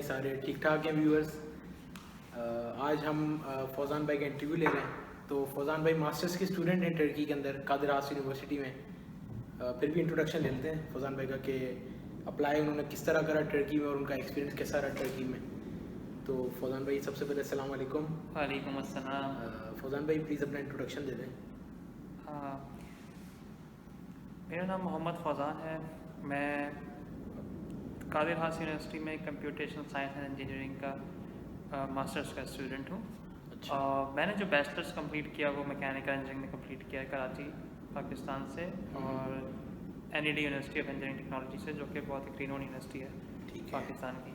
सारे ठीक ठाक हैं व्यूअर्स। आज हम फौजान भाई का इंटरव्यू ले रहे हैं। तो फौजान भाई मास्टर्स के स्टूडेंट हैं टर्की के अंदर कादिर हास यूनिवर्सिटी में। फिर भी इंट्रोडक्शन ले लेते हैं फौजान भाई का कि अप्लाई उन्होंने किस तरह करा टर्की में और उनका एक्सपीरियंस कैसा रहा टर्की में। तो फौजान भाई सबसे पहले अस्सलाम वालेकुम। वालेकुम अस्सलाम। फौजान भाई प्लीज़ अपना इंट्रोडक्शन दे दें। हाँ, मेरा नाम मोहम्मद फौजान है। मैं कादिर हास यूनिवर्सिटी में कंप्यूटेशनल साइंस एंड इंजीनियरिंग का मास्टर्स का स्टूडेंट हूँ। अच्छा। मैंने जो बैचलर्स कंप्लीट किया वो मैकेनिकल इंजीनियरिंग में कंप्लीट किया है कराची पाकिस्तान से, और NED university of engineering technology से, जो कि बहुत एक रिनोन यूनिवर्सिटी है ठीक है। पाकिस्तान की।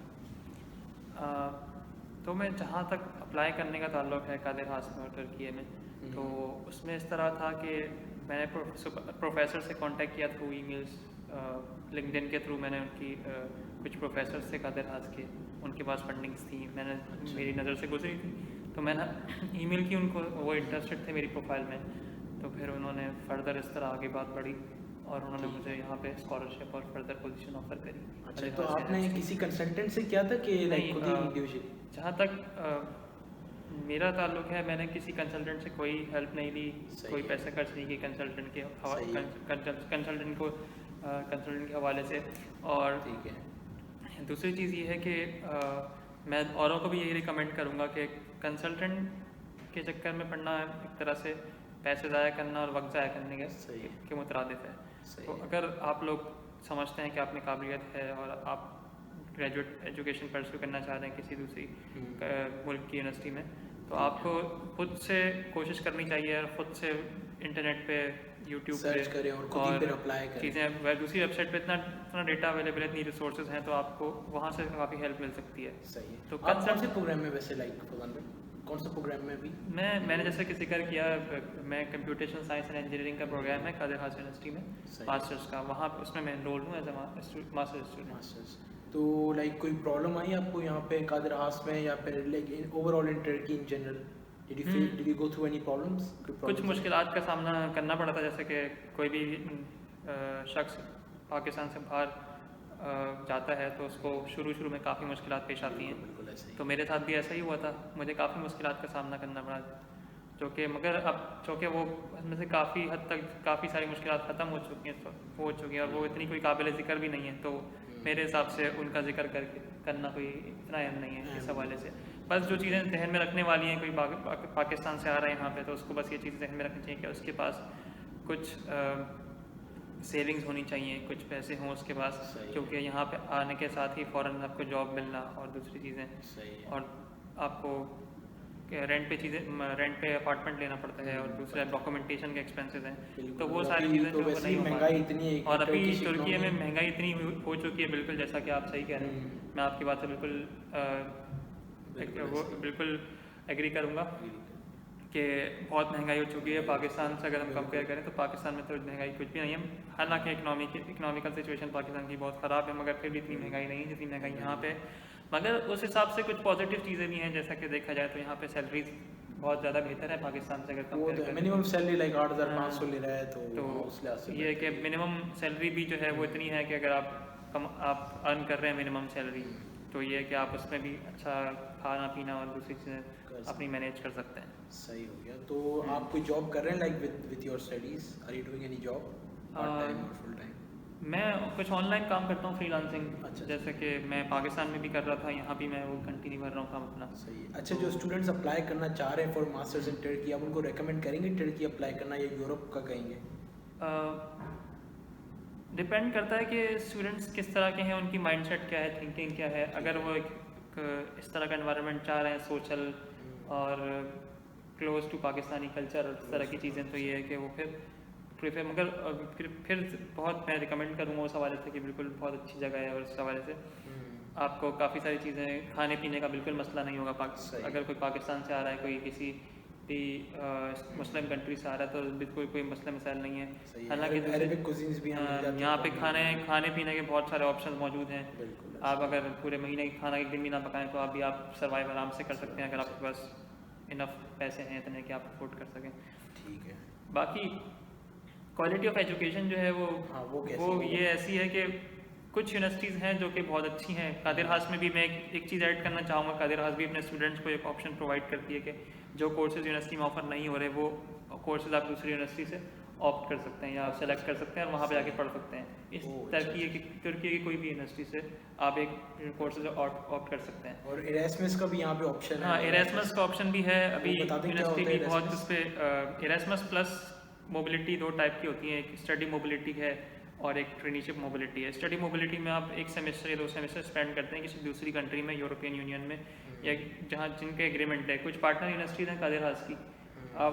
तो मैं जहाँ तक अप्लाई करने का ताल्लुक़ है कादिर हास में और टर्की में, तो उसमें इस तरह था कि मैंने प्रोफेसर से कांटेक्ट किया थ्रू ईमेल्स, लिंक्डइन के थ्रू। मैंने उनकी कुछ प्रोफेसर से कादिर हास के, उनके पास फंडिंग्स थी, मैंने मेरी नज़र से गुजरी थी, तो मैंने ईमेल की उनको, वो इंटरेस्टेड थे मेरी प्रोफाइल में। तो फिर उन्होंने फर्दर इस तरह आगे बात बढ़ी और उन्होंने मुझे यहाँ पे स्कॉलरशिप और फर्दर पोजीशन ऑफर करी। अच्छा, तो आपने किसी कंसल्टेंट से किया था कि नहीं, खुद ही इंडिविजुअली? जहाँ तक मेरा ताल्लुक है, मैंने किसी कंसल्टेंट से कोई हेल्प नहीं ली, कोई पैसे खर्च नहीं किए कंसल्टेंट के कंसल्टेंट के हवाले से। और ठीक है। दूसरी चीज़ ये है कि मैं औरों को भी यही रिकमेंड करूँगा कि कंसल्टेंट के चक्कर में पड़ना एक तरह से पैसे ज़ाया करना और वक्त ज़ाया करने के मुतरादिफ है। तो अगर आप लोग समझते हैं कि आप में काबिलियत है और आप ग्रेजुएट एजुकेशन परस्यू करना चाह रहे हैं किसी दूसरी मुल्क की यूनिवर्सिटी में, तो आपको खुद से कोशिश करनी चाहिए और ख़ुद से इंटरनेट पे, यूट्यूब सर्च करें और खुद ही फिर अप्लाई करें। चीज़ें दूसरी वेबसाइट पे इतना डेटा अवेलेबल है, इतनी रिसोर्सेज हैं, तो आपको वहाँ से काफ़ी हेल्प मिल सकती है। सही है। तो आप कौन से प्रोग्राम में वैसे फौजान भाई कौन सा प्रोग्राम में अभी? मैंने जैसे कि जिक्र किया, मैं कंप्यूटेशनल साइंस एंड इंजीनियरिंग का प्रोग्राम है कादिर हास यूनिवर्सिटी में मास्टर्स का, वहाँ उसमें मैं एनरोल्ड हूँ एज अ मास्टर्स स्टूडेंट। तो कोई प्रॉब्लम आई आपको यहाँ पे कादिर हास में, या फिर overall in Turkey in general? Did you go through any problems? कुछ मुश्किलात का सामना करना पड़ा था, जैसे कि कोई भी शख्स पाकिस्तान से बाहर जाता है तो उसको शुरू में काफ़ी मुश्किलात पेश आती हैं। तो मेरे साथ भी ऐसा ही हुआ था, मुझे काफ़ी मुश्किलात का सामना करना पड़ा, जो कि मगर अब चूँकि वो उसमें से काफ़ी हद तक काफ़ी सारी मुश्किलात ख़त्म हो चुकी हैं और वो इतनी कोई काबिल ज़िक्र भी नहीं है, तो मेरे हिसाब से उनका जिक्र करना कोई इतना अहम नहीं है इस हवाले से। बस जो चीज़ें जहन में रखने वाली हैं, कोई पाकिस्तान से आ रहे हैं यहाँ पे, तो उसको बस ये चीज़ जहन में रखनी चाहिए कि उसके पास कुछ सेविंग्स होनी चाहिए, कुछ पैसे हों उसके पास, क्योंकि यहाँ पे आने के साथ ही फ़ौरन आपको जॉब मिलना और दूसरी चीज़ें, और आपको रेंट पे अपार्टमेंट लेना पड़ता है, और दूसरा डॉक्यूमेंटेशन के एक्सपेंसेस हैं, तो वो सारी चीज़ें जो नहीं हो पाती। और अभी तुर्की में महंगाई इतनी हो चुकी है, बिल्कुल जैसा कि आप सही कह रहे हैं, मैं आपकी बात से बिल्कुल एग्री करूँगा कि बहुत महंगाई हो चुकी है पाकिस्तान से। अगर हम कंपेयर करें तो पाकिस्तान में तो महंगाई कुछ भी नहीं है, हालांकि इकोनॉमिकल सिचुएशन पाकिस्तान की बहुत ख़राब है, मगर फिर भी इतनी महंगाई नहीं है जितनी महंगाई यहाँ पे। मगर उस हिसाब से कुछ पॉजिटिव चीज़ें भी हैं, जैसा कि देखा जाए तो यहाँ पे सैलरीज बहुत ज़्यादा बेहतर है पाकिस्तान से अगर कंपेयर करें। मिनिमम सैलरी 8,500 ले रहा है, तो ये है कि मिनिमम सैलरी भी जो है वो इतनी है कि अगर आप अर्न कर रहे हैं मिनिमम सैलरी, तो ये है कि आप उसमें भी अच्छा खाना पीना और दूसरी चीज़ें अपनी मैनेज कर सकते हैं। सही हो गया। तो आप कोई जॉब कर रहे हैं with your studies? Are you doing any job part time और फुल टाइम? मैं कुछ ऑनलाइन काम करता हूँ, फ्रीलांसिंग। अच्छा, जैसे कि मैं पाकिस्तान में भी कर रहा था, यहाँ भी मैं वो कंटिन्यू कर रहा हूँ काम अपना। सही है। अच्छा, जो स्टूडेंट्स अप्लाई करना चाह रहे हैं फॉर मास्टर्स इन टर्की, आप उनको रेकमेंड करेंगे टर्की अप्लाई करना या यूरोप का कहेंगे? डिपेंड करता है कि स्टूडेंट्स किस तरह के हैं, उनकी माइंडसेट क्या है, थिंकिंग क्या है। अगर वो इस तरह का एनवायरनमेंट चाह रहे हैं, सोशल और क्लोज टू पाकिस्तानी कल्चर और इस तरह की चीज़ें, तो ये है कि वो फिर प्रीफर, मगर फिर बहुत मैं रिकमेंड करूँगा उस हवाले से कि बिल्कुल बहुत अच्छी जगह है, और उस हवाले से आपको काफ़ी सारी चीज़ें, खाने पीने का बिल्कुल मसला नहीं होगा। अगर कोई पाकिस्तान से आ रहा है, कोई किसी भी मुस्लिम कंट्री से आ रहा है, तो बिल्कुल कोई मसला मसाइल नहीं है। हालांकि यहाँ पे खाने पीने के बहुत सारे ऑप्शन मौजूद हैं। आप अगर पूरे महीने की खाना एक दिन भी ना पकाएं तो आप सर्वाइव आराम से कर सकते हैं, अगर आपके पास इनफ पैसे हैं इतने कि आप अफोर्ड कर सकें। ठीक है। बाकी क्वालिटी ऑफ एजुकेशन जो है वो ये ऐसी है कि कुछ यूनिवर्सिटीज़ हैं जो कि बहुत अच्छी हैं। कादिर हास में भी मैं एक चीज़ ऐड करना चाहूँगा, कादिर हास भी अपने स्टूडेंट्स को एक ऑप्शन प्रोवाइड करती है कि जो कोर्सेज यूनिवर्सिटी में ऑफर नहीं हो रहे वो कोर्सेज आप दूसरी यूनिवर्सिटी से ऑप्ट कर सकते हैं या आप सेलेक्ट कर सकते हैं और वहाँ पे जाके पढ़ सकते हैं। इस तुर्की की कोई भी यूनिवर्सिटी से आप एक कोर्सेज ऑप्ट कर सकते हैं। और इरेस्मस का भी यहाँ पे ऑप्शन है। हाँ, इरेस्मस का ऑप्शन भी है। अभी यूनिवर्सिटी भी बहुत उस पर इरेस्मस प्लस मोबिलिटी 2 टाइप की होती है, एक स्टडी मोबिलिटी है और एक ट्रेनीशिप मोबिलिटी है। स्टडी मोबिलिटी में आप 1 सेमेस्टर या 2 सेमेस्टर स्पेंड करते हैं किसी दूसरी कंट्री में, यूरोपियन यूनियन में या जहाँ जिनके एग्रीमेंट है। कुछ पार्टनर यूनिवर्सिटीज हैं कादिर हास की, आप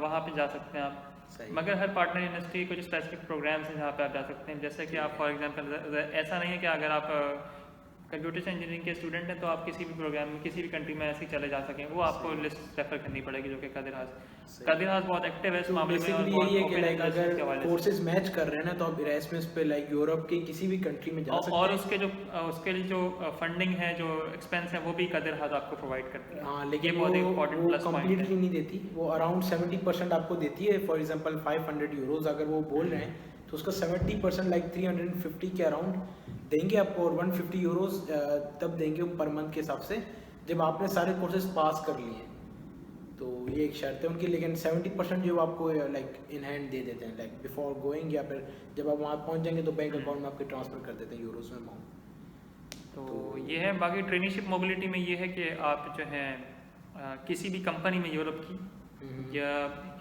वहाँ पे जा सकते हैं आप। मगर हर पार्टनर यूनिवर्सिटी कुछ स्पेसिफिक प्रोग्राम्स हैं जहाँ पे आप जा सकते हैं। जैसे कि आप फॉर एग्जांपल ऐसा नहीं है कि अगर आप कंप्यूटर इंजीनियरिंग के स्टूडेंट हैं तो आप किसी भी प्रोग्राम में किसी भी कंट्री में ऐसे ही चले जा सकें, वो आपको लिस्ट रेफर करनी पड़ेगी, जो कि कादिर हास बहुत एक्टिव है इस मामले में। बेसिकली यही है कि लाइक अगर कोर्सेज मैच कर रहे हैं ना तो आप इरेस्मस पे लाइक यूरोप के किसी भी कंट्री में जा सकते हैं। और उसके लिए जो फंडिंग है, जो एक्सपेंस है, वो भी कादिर हास आपको प्रोवाइड करती है। हाँ, लेकिन बहुत इंपॉर्टेंट प्लस पॉइंट है। कंप्लीटली नहीं देती, वो अराउंड 70% आपको देती है। फॉर एग्जांपल 500 यूरोज अगर वो बोल रहे हैं तो उसका 70% लाइक 350 के अराउंड देंगे आपको, और 150 यूरोज तब देंगे पर मंथ के हिसाब से जब आपने सारे कोर्सेज पास कर लिए। तो ये एक शर्त है उनकी, लेकिन 70% जो आपको लाइक इन हैंड दे देते हैं लाइक बिफोर गोइंग, या फिर जब आप वहाँ पहुँच जाएंगे तो बैंक अकाउंट में आपके ट्रांसफ़र कर देते हैं यूरोज में अमाउंट। तो ये है। बाकी ट्रेनिशिप मोबिलिटी में ये है कि आप जो है किसी भी कंपनी में यूरोप की या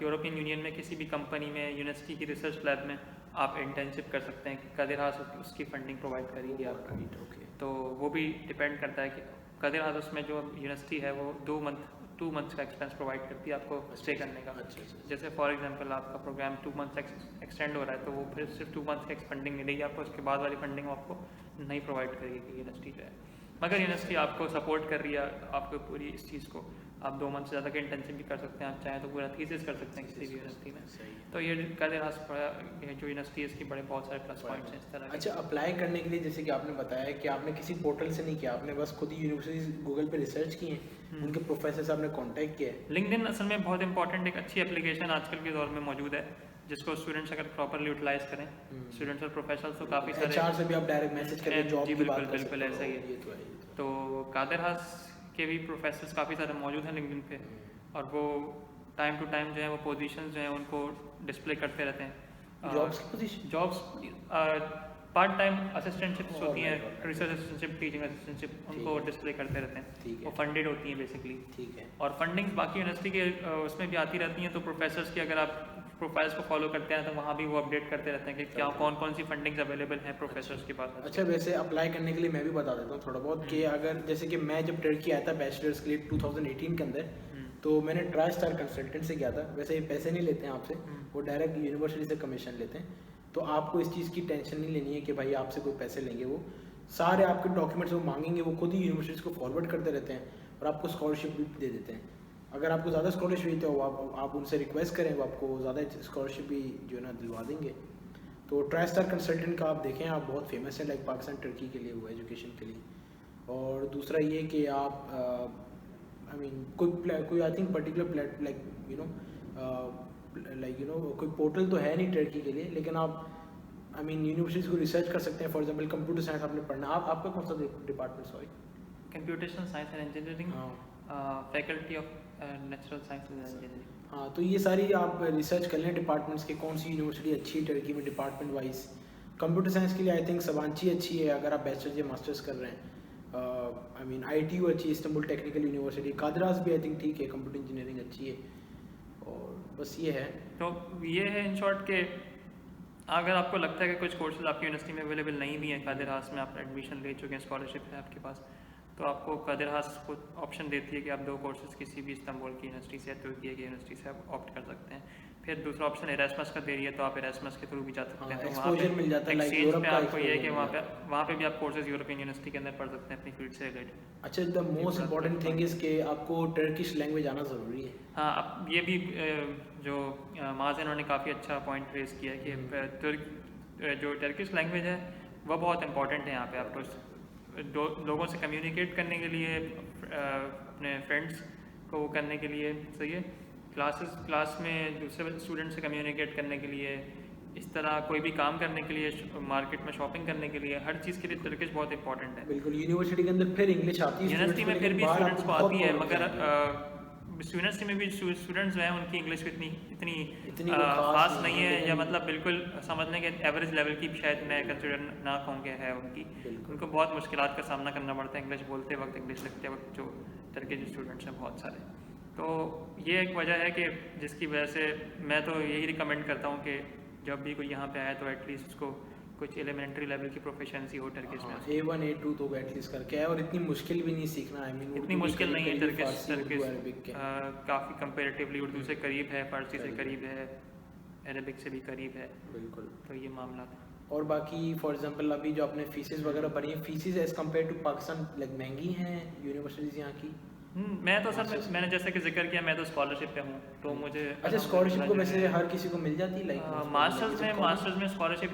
यूरोपियन यूनियन में किसी भी कंपनी में यूनिवर्सिटी की रिसर्च लैब में आप इंटर्नशिप कर सकते हैं। कादिर हास उसकी फंडिंग प्रोवाइड करेगी आपको। तो वो भी डिपेंड करता है कि कादिर हास उसमें जो यूनिवर्सिटी है वो 2 मंथ्स का एक्सपेंस प्रोवाइड करती है आपको स्टे करने का। जैसे फॉर एग्जांपल आपका प्रोग्राम 2 मंथ्स एक्सटेंड हो रहा है तो वो फिर सिर्फ 2 मंथ्स की फंडिंग मिलेगी आपको, उसके बाद वाली फंडिंग आपको नहीं प्रोवाइड करेगी यूनिवर्सिटी जो है। मगर यूनिवर्सिटी आपको सपोर्ट कर रही है आपको पूरी इस चीज़ को। आप 2 मंथ से ज़्यादा के इंटर्नशिप भी कर सकते हैं, आप चाहें तो पूरा थीसिस कर सकते हैं किसी भी यूनिवर्सिटी में। तो ये कादिर हास जो यूनिवर्सिटी है इसकी बड़े बहुत सारे प्लस पॉइंट्स हैं इस तरह। अच्छा, अप्लाई करने के लिए जैसे कि आपने बताया कि आपने किसी पोर्टल से नहीं किया, आपने बस खुद ही यूनिवर्सिटी गूगल पे रिसर्च की है, उनके प्रोफेसर से आपने कांटेक्ट किया है। लिंक्डइन असल में बहुत इंपॉर्टेंट एक अच्छी एप्लीकेशन आजकल के दौर में मौजूद है, जिसको स्टूडेंट्स अगर प्रॉपर्ली यूटिलाइज करें, स्टूडेंट्स और प्रोफेशनल्स तो काफ़ी सारे एचआर से भी आप डायरेक्ट मैसेज करके जॉब की बात कर सकते बिल्कुल ऐसा ही है। तो कादिर हास के भी प्रोफेसर्स काफ़ी सारे मौजूद हैं लिंक्डइन पे, और वो टाइम टू टाइम जो है वो पोजीशंस जो हैं उनको डिस्प्ले करते रहते हैं। जॉब्स पार्ट टाइम असिस्टेंटशिप्स होती हैं, रिसर्च असिस्टेंटशिप, टीचिंग असिस्टेंटशिप, उनको डिस्प्ले करते रहते हैं। वो फंडेड होती हैं बेसिकली। ठीक है। और फंडिंग बाकी यूनिवर्सिटी के उसमें भी आती रहती हैं। तो प्रोफेसर्स की अगर आप प्रोफाइल्स को फॉलो करते हैं तो वहाँ भी वो अपडेट करते रहते हैं कि क्या कौन सी फंडिंग्स अवेलेबल हैं प्रोफेसर्स के पास। अच्छा, वैसे अप्लाई करने के लिए मैं भी बता देता हूँ थोड़ा बहुत कि अगर जैसे कि मैं जब टर्की आया था बैचलर्स के लिए 2018 के अंदर, तो मैंने ट्राई स्टार कंसल्टेंट से किया था। वैसे ये पैसे नहीं लेते हैं आपसे, वो डायरेक्ट यूनिवर्सिटी से कमीशन लेते हैं। तो आपको इस चीज़ की टेंशन नहीं लेनी है कि भाई आपसे कोई पैसे लेंगे। वो सारे आपके डॉक्यूमेंट्स वो मांगेंगे, वो खुद ही यूनिवर्सिटीज़ को फॉरवर्ड करते रहते हैं और आपको स्कॉलरशिप भी दे देते हैं। अगर आपको ज़्यादा स्कॉलरशिप चाहिए तो आप उनसे रिक्वेस्ट करें, वो आपको ज़्यादा स्कॉलरशिप भी जो है ना दिलवा देंगे। तो ट्राई स्टार कंसल्टेंट का आप देखें, आप बहुत फेमस है लाइक पाकिस्तान टर्की के लिए, वो एजुकेशन के लिए। और दूसरा ये कि आप आई मीन कोई I think particular like you know कोई पोर्टल तो है नहीं टर्की के लिए, लेकिन आप आई मीन यूनिवर्सिटीज़ को रिसर्च कर सकते हैं। फॉर एग्जांपल कंप्यूटर साइंस आपने पढ़ना, आपका कौन सा department? Sorry, computation science and engineering, faculty of natural science and engineering. हाँ, तो ये सारी आप रिसर्च कर लें डिपार्टमेंट्स के, कौन सी यूनिवर्सिटी अच्छी है टर्की में डिपार्टमेंट वाइज। कंप्यूटर साइंस के लिए आई थिंक सवांची अच्छी है अगर आप बैचलर्स या मास्टर्स कर रहे हैं। आई मीन ITU अच्छी है, इस्तांबुल टेक्निकल यूनिवर्सिटी, कादिर हास भी आई थिंक ठीक है, कंप्यूटर इंजीनियरिंग अच्छी है। और बस ये है। तो ये है इन शॉर्ट के अगर आपको लगता है कि कुछ कोर्सेज आपकी यूनिवर्सिटी में अवेलेबल नहीं भी हैं, कादिर हास में आप एडमिशन ले चुके हैं, स्कॉलरशिप है आपके पास, तो आपको कादिर हास को ऑप्शन देती है कि आप 2 कोर्सेज किसी भी इस्तांबुल की यूनिवर्सिटी से या तुर्की की यूनिवर्सिटी से आप ऑप्ट कर सकते हैं। फिर दूसरा ऑप्शन इरेस्मस का दे रही है, तो आप इरेस्मस के थ्रू भी जा सकते हैं। तो वहाँ पे मिल जाता है, लाइक एक्सचेंज यूरोप पे का आपको ये है कि वहाँ पे भी आप कोर्सेज यूरोपियन यूनिवर्सिटी के अंदर पढ़ सकते हैं अपनी फील्ड से रिलेटेड। अच्छा, the most important thing is कि आपको टर्किश लैंग्वेज आना ज़रूरी है। हाँ, अब ये भी जो माज इन्होंने काफ़ी अच्छा पॉइंट रेज किया है कि जो टर्किश लैंग्वेज है वह बहुत इंपॉर्टेंट है यहाँ पे आपको लोगों से कम्युनिकेट करने के लिए, अपने फ्रेंड्स को वो करने के लिए, सही है, क्लास में दूसरे स्टूडेंट से कम्युनिकेट करने के लिए, इस तरह कोई भी काम करने के लिए, मार्केट में शॉपिंग करने के लिए, हर चीज़ के लिए टर्किश बहुत इंपॉर्टेंट है। बिल्कुल, यूनिवर्सिटी के अंदर फिर इंग्लिश आती है यूनिवर्सिटी में फिर भी बाहर स्टूडेंट्स को आपको आती है, बहुत मगर प्रॉब्लम यूनिवर्सिटी में भी स्टूडेंट्स जो हैं उनकी इंग्लिश इतनी इतनी कोई खास नहीं है, लेकिन या मतलब बिल्कुल समझने के एवरेज लेवल की शायद मैं कंसिडर ना कहूँ कि है उनकी। बिल्कुल। उनको बहुत मुश्किलात का सामना करना पड़ता है इंग्लिश बोलते वक्त, इंग्लिश लिखते वक्त, जो टर्किश स्टूडेंट्स हैं बहुत सारे। तो ये एक वजह है कि जिसकी वजह से मैं तो यही रिकमेंड करता हूँ कि जब भी कोई यहाँ पे आए तो एटलीस्ट उसको कुछ एलिमेंट्री लेवल की प्रोफिशिएंसी हो टर्किश में। A1 A2 तो एटलीस्ट करके है, और इतनी मुश्किल भी नहीं सीखना। आई मीन इतनी मुश्किल नहीं है टर्किश अरबिक के काफ़ी कंपेरेटिवली उर्दू से करीब है, फारसी से करीब है, अरबिक से भी करीब है। बिल्कुल। तो ये मामला है। और बाकी फॉर एग्जांपल अभी जो आपने फीसेस वगैरह भरी हैं, fees as compare to Pakistan like महंगी हैं यूनिवर्सिटीज़ यहाँ की? मैं तो सर, मैंने जैसे कि जिक्र किया, मैं तो स्कॉलरशिप पे हूँ, तो मुझे अच्छा, स्कॉलरशिप को वैसे हर किसी को मिल जाती है लाइक मास्टर्स में स्कॉलरशिप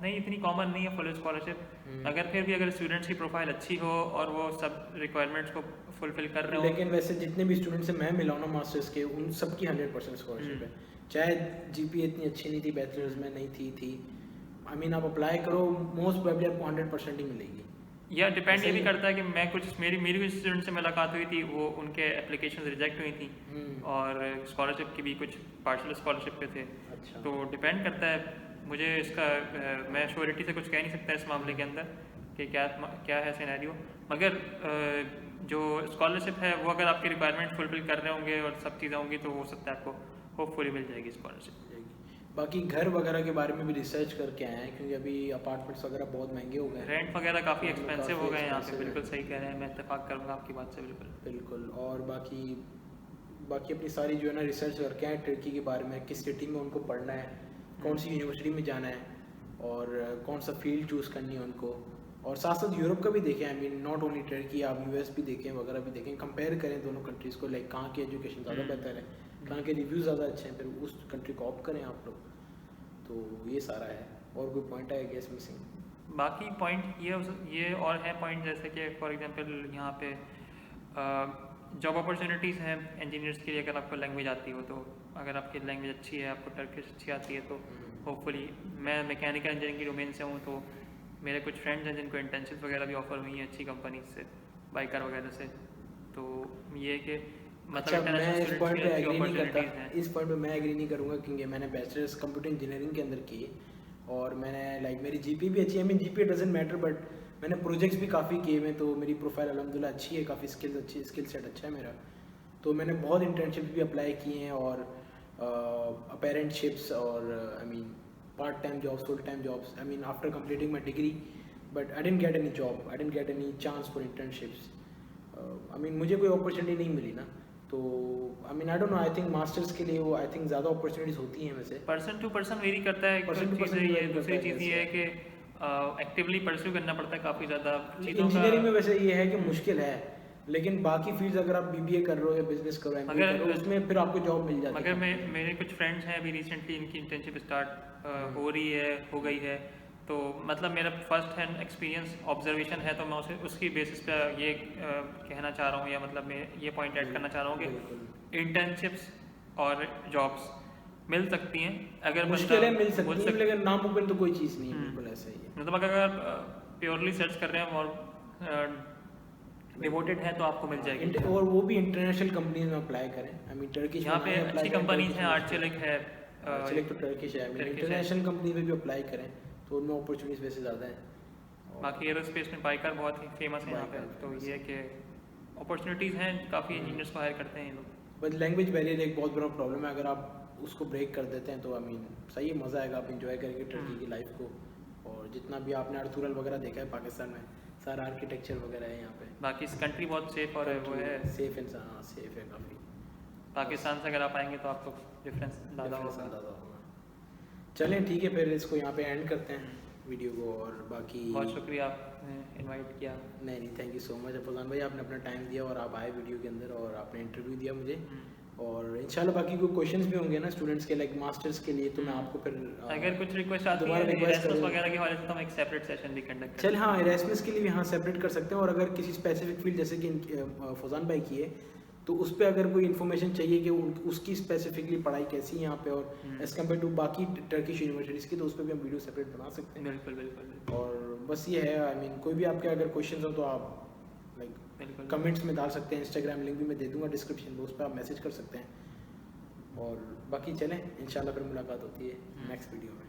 इतनी कॉमन नहीं है फुल स्कॉलरशिप। अगर फिर भी अगर स्टूडेंट्स की प्रोफाइल अच्छी हो और वो सब रिक्वायरमेंट्स को फुलफिल कर रहे हो। लेकिन वैसे जितने भी स्टूडेंट से मैं मिला हूँ ना मास्टर्स के, उन सबकी 100% स्कॉलरशिप है। चाहे जीपीए इतनी अच्छी नहीं थी, बैचलर्स में नहीं थी आई मीन आप अप्लाई करो, मोस्ट प्रोबेबली आपको 100% ही मिलेगी। या डिपेंड ये भी करता है कि मैं कुछ मेरी कुछ स्टूडेंट से मुलाकात हुई थी, वो उनके एप्लीकेशन रिजेक्ट हुई थी और स्कॉलरशिप की भी कुछ पार्शियल स्कॉलरशिप पे थे। अच्छा। तो डिपेंड करता है, मुझे इसका मैं श्योरिटी से कुछ कह नहीं सकता इस मामले के अंदर कि क्या है सिनेरियो। मगर जो स्कॉलरशिप है वो अगर आपकी रिक्वायरमेंट फुलफिल कर रहे होंगे और सब चीज़ें होंगी तो हो सकता है आपको होपफुली मिल जाएगी स्कॉलरशिप। बाकी घर वगैरह के बारे में भी रिसर्च करके आए हैं, क्योंकि अभी अपार्टमेंट्स वगैरह बहुत महंगे हो गए हैं, रेंट वगैरह काफ़ी एक्सपेंसिव हो गए हैं यहाँ पे। बिल्कुल सही कह रहे हैं, मैं इत्तेफाक करूँगा आपकी बात से बिल्कुल। और बाकी अपनी सारी जो है ना रिसर्च करके आए टर्की के बारे में, किस सिटी में उनको पढ़ना है, कौन सी यूनिवर्सिटी में जाना है, और कौन सा फील्ड चूज़ करनी है उनको, और साथ साथ यूरोप का भी देखें। I mean not only Turkey, आप यूएस भी देखें वगैरह भी देखें, कंपेयर करें दोनों कंट्रीज़ को, लाइक कहाँ की एजुकेशन ज़्यादा बेहतर है, कहाँ के रिव्यूज़ ज़्यादा अच्छे हैं, फिर उस कंट्री को ऑप्ट करें आप लोग। तो ये सारा है। और कोई पॉइंट है गेस मिसिंग? बाकी पॉइंट ये और है पॉइंट, जैसे कि फॉर एग्जांपल यहाँ पे जॉब अपॉर्चुनिटीज़ हैं इंजीनियर्स के लिए। अगर आपको लैंग्वेज आती हो, तो अगर आपकी लैंग्वेज अच्छी है, आपको टर्किश अच्छी आती है, तो होपफुली, मैं मैकेनिकल इंजीनियरिंग की डोमेन से हूँ, तो मेरे कुछ फ्रेंड्स हैं जिनको इंटर्नशिप वगैरह भी ऑफर हुई हैं अच्छी कंपनी से, बाइकर वगैरह से। तो ये कि अच्छा, मैं इस पॉइंट पे एग्री नहीं करता, इस पॉइंट पे मैं एग्री नहीं करूँगा, क्योंकि मैंने बैचलर्स कंप्यूटर इंजीनियरिंग के अंदर की और मैंने लाइक मेरी जीपी भी अच्छी है। I mean GP doesn't matter, but मैंने प्रोजेक्ट्स भी काफ़ी किए हुए, तो मेरी प्रोफाइल अल्हम्दुलिल्लाह अच्छी है, काफ़ी स्किल सेट अच्छा है मेरा। तो मैंने बहुत इंटर्नशिप्स भी अप्लाई किए हैं और अपेरेंटशिप्स और I mean part time jobs, full time jobs, I mean after completing my degree, but I didn't get any job, I didn't get any chance for internships. I mean मुझे कोई opportunity नहीं मिली ना, तो I mean I don't know, I think masters के लिए वो I think ज़्यादा opportunities होती हैं वैसे। पर्सन टू पर्सन वेरी करता है। दूसरी चीज़ ये है कि एक्टिवली परस्यू करना पड़ता है काफ़ी ज़्यादा चीज़ों का। इंजीनियरिंग में वैसे ये है कि मुश्किल है, लेकिन बाकी फील्ड्स अगर आप बीबीए कर रहे हो या बिजनेस कर रहे हो, अगर उसमें फिर आपको जॉब मिल जाती है। मगर मेरे कुछ फ्रेंड्स हैं, अभी रिसेंटली इनकी इंटर्नशिप स्टार्ट हो गई है, तो मतलब मेरा फर्स्ट हैंड एक्सपीरियंस ऑब्जर्वेशन है, तो मैं उसकी बेसिस पे ये कहना चाह रहा हूँ, या मतलब मैं ये पॉइंट ऐड करना चाह रहा हूँ कि इंटर्नशिप्स और जॉब्स मिल सकती हैं, अगर मुश्किल है मिल सकती है, लेकिन नामुमकिन तो कोई चीज़ नहीं है। बिल्कुल ऐसा ही है। मतलब अगर प्योरली सर्च कर रहे हैं और डिवोटेड है तो आपको मिल जाएगी। और वो भी इंटरनेशनल कंपनीज में अप्लाई करें। आई मीन टर्किश यहाँ पे अच्छी कंपनीज हैं, आर्चलिक है, तो टर्किश है, इंटरनेशनल कंपनी में भी अप्लाई करें तो उनमें अपॉर्चुनिटीज वैसे ज़्यादा हैं। बाकी एरोस्पेस में बाइकर बहुत ही फेमस है यहाँ पे, तो ये कि अपॉर्चुनिटीज़ हैं, काफ़ी इंजीनियर्स को हायर करते हैं ये लोग। बट लैंग्वेज बैरियर एक बहुत बड़ा प्रॉब्लम है, अगर आप उसको ब्रेक कर देते हैं तो आई मीन सही है, मज़ा आएगा, आप इंजॉय करेंगे टर्की की लाइफ को। और जितना भी आपने अर्थुरल वगैरह देखा है पाकिस्तान में, सारा आर्किटेक्चर वगैरह है यहाँ पे। बाकी इस कंट्री बहुत सेफ और वो है, सेफ इंसान, हाँ सेफ है काफ़ी। पाकिस्तान से अगर आप आएंगे तो आपको डिफरेंस ज़्यादा होगा। चलें ठीक है, फिर इसको यहाँ पे एंड करते हैं वीडियो को। और बाकी बहुत शुक्रिया आपने इनवाइट किया। नहीं thank you so much Faizan भाई, आपने अपना टाइम दिया और आप आए वीडियो के अंदर और आपने इंटरव्यू दिया मुझे। और इंशाल्लाह बाकी कोई क्वेश्चंस भी होंगे ना स्टूडेंट्स के, लाइक मास्टर्स के लिए, तो मैं आपको फिर अगर कुछ रिक्वेस्ट आती है इरेस्मस वगैरह के हवाले से तो हम एक सेपरेट सेशन भी कंडक्ट करेंगे। चल हाँ, इरेस्मस के लिए भी हाँ सेपरेट कर सकते हैं। और अगर किसी स्पेसिफिक फील्ड जैसे कि फैज़ान भाई की है, तो उस पर अगर कोई इन्फॉर्मेशन चाहिए कि उसकी स्पेसिफिकली पढ़ाई कैसी है यहाँ पे और एज़ कम्पेयर टू बाकी टर्किश यूनिवर्सिटीज़ की, तो उस पर भी हम वीडियो सेपरेट बना सकते हैं। बिल्कुल बिल्कुल। और बस ये है, आई मीन कोई भी आपके अगर क्वेश्चन हो तो आप लाइक कमेंट्स में डाल सकते हैं। इंस्टाग्राम लिंक भी मैं दे दूंगा डिस्क्रिप्शन में, उस पर आप मैसेज कर सकते हैं। और बाकी चलें, इंशाल्लाह फिर मुलाकात होती है नेक्स्ट वीडियो में।